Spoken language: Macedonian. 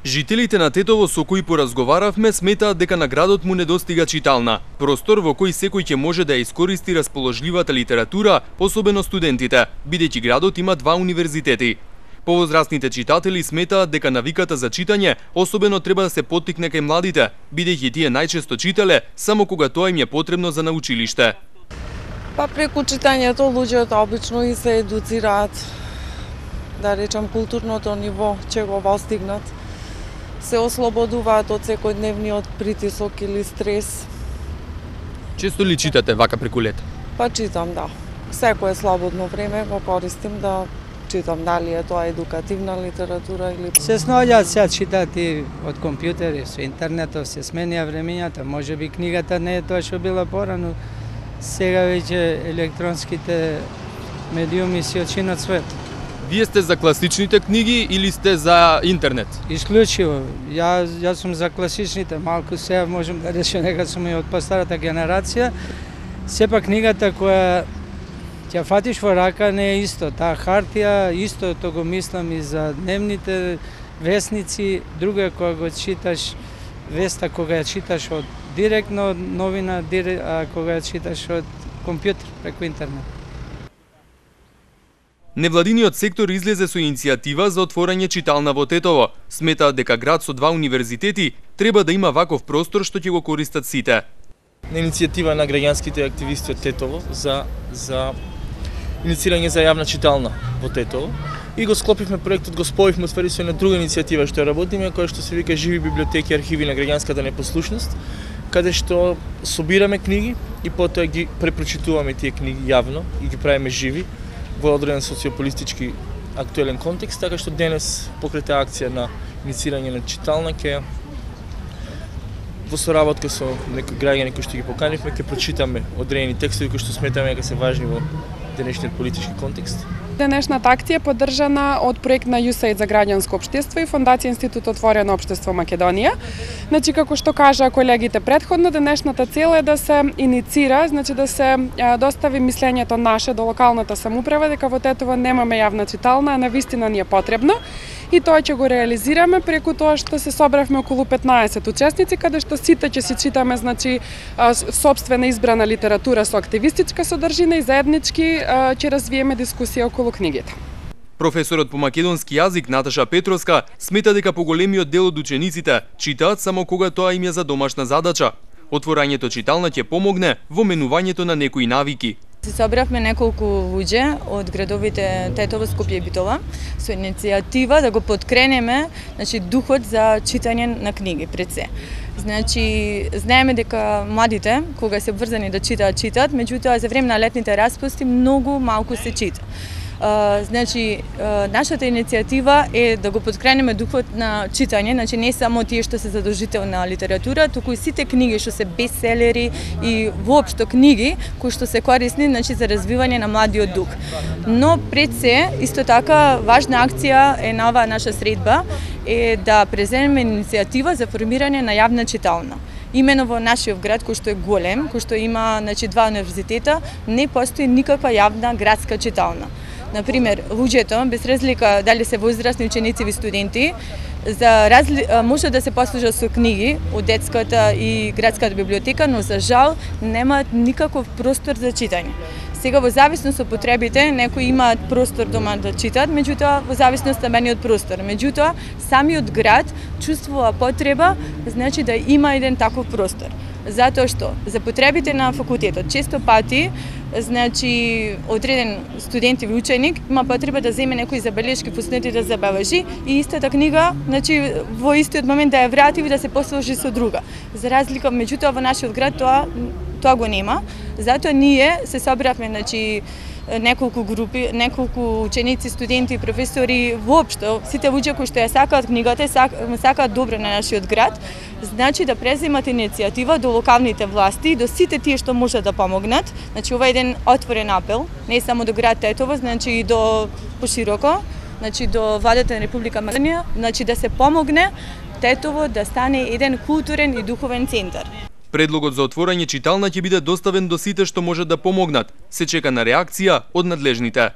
Жителите на Тетово со кои поразговаравме сметаат дека на градот му недостига читална, простор во кој секој ќе може да ја искористи расположливата литература, особено студентите, бидејќи градот има 2 универзитети. Повозрастните читатели сметаат дека навиката за читање особено треба да се поттикне кај младите, бидејќи тие најчесто читале само кога тоа им е потребно за научилиште. Преку читањето луѓето обично и се едуцираат, да речам културното ниво ќе го постигнат. Се ослободуваат од секојдневниот притисок или стрес. Често ли читате вака преку лето? Читам, да. Секое слободно време го користим да читам, дали е тоа едукативна литература или... Се снаоѓаат сега читат и од компјутери, со интернетот се сменија времењата, можеби книгата не е тоа што била порано, сега веќе електронските медиуми си очинат свет. Вие сте за класичните книги или сте за интернет? Исклучиво. Јас сум за класичните, малку сега можам да речем дека сум и од постарата генерација. Сепак книгата која ќе фатиш во рака не е исто. Таа хартија, истото го мислам и за дневните весници, друго е кога го читаш веста, кога ја читаш од директно од новина, а кога ја читаш од компјутер преку интернет. Невладиниот сектор излезе со иницијатива за отворање читална во Тетово. Сметаат дека град со 2 универзитети треба да има ваков простор што ќе го користат сите. На иницијатива на граѓанските активисти од Тетово за инициирање за јавна читална во Тетово и го склопивме проектот, го споивме уствари со една друга иницијатива што ја работиме, која што се вика Живи библиотеки и архиви на граѓанската непослушност, каде што собираме книги и потоа ги препрочитуваме тие книги јавно и ги правиме живи во одреден социополитички актуелен контекст, така што денес покрај таа акција на инициирање на читална ќе во соработка со некои граѓани кои што ги поканивме ќе прочитаме одредени текстови кои што сметаме дека се важни во денешниот политички контекст. Денешната акција е поддржана од проект на USAID за граѓанско општество и Фондација Институт Отворено општество Македонија. Како што кажа колегите претходно, денешната цел е да се иницира, да се достави мислењето наше до локалната самоуправа дека во Тетово немаме јавна читална, а навистина ни е потребно. И тоа ќе го реализираме преку тоа што се собравме околу 15 учесници, каде што сите ќе си читаме сопствена избрана литература со активистичка содржина и заеднички ќе развиеме дискусија околу книгите. Професорот по македонски јазик Наташа Петровска смета дека поголемиот дел од учениците читаат само кога тоа им е за домашна задача. Отворањето читална ќе помогне во менувањето на некои навики. Се собравме неколку луѓе од градовите Тетово, Скопје и Битола со иницијатива да го поткренеме духот за читање на книги пред се. Знаеме дека младите кога се врзани да читаат, меѓутоа за време на летните распусти многу малку се чита. Нашата иницијатива е да го поткренеме духот на читање, не само тие што се задолжителна литература, туку и сите книги што се бестселери и воопшто книги кои што се корисни за развивање на младиот дух. Но пред се, исто така, важна акција е на оваа наша средба е да преземеме иницијатива за формирање на јавна читална. Имено во нашиот град, кој што е голем, кој што има 2 универзитета, не постои никаква јавна градска читална. Например, луѓето, без разлика дали се возрастни ученици или студенти, може да се послужат со книги од детската и градската библиотека, но за жал немаат никаков простор за читање. Сега во зависност од потребите, некои имаат простор дома да читаат, меѓутоа во зависност од стамбениот простор. Меѓутоа, самиот град чувствува потреба, да има еден таков простор. Затоа што за потребите на факултетот често пати одреден студент или ученик има потреба да земе некои забелешки, пуснати да забележи и истата книга во истиот момент да ја врати и да се послужи со друга. За разлика, меѓутоа во нашиот град тоа го нема. Затоа ние се собравме неколку групи, неколку ученици, студенти и професори, воопшто сите луѓе кои што ја сакаат книгата, сакаат добро на нашиот град, да преземат иницијатива до локалните власти, до сите тие што можат да помогнат. Ова е еден отворен апел, не само до град Тетово, и до пошироко, до владата на Република Македонија, да се помогне Тетово да стане еден културен и духовен центар. Предлогот за отворање читална ќе биде доставен до сите што можат да помогнат. Се чека на реакција од надлежните.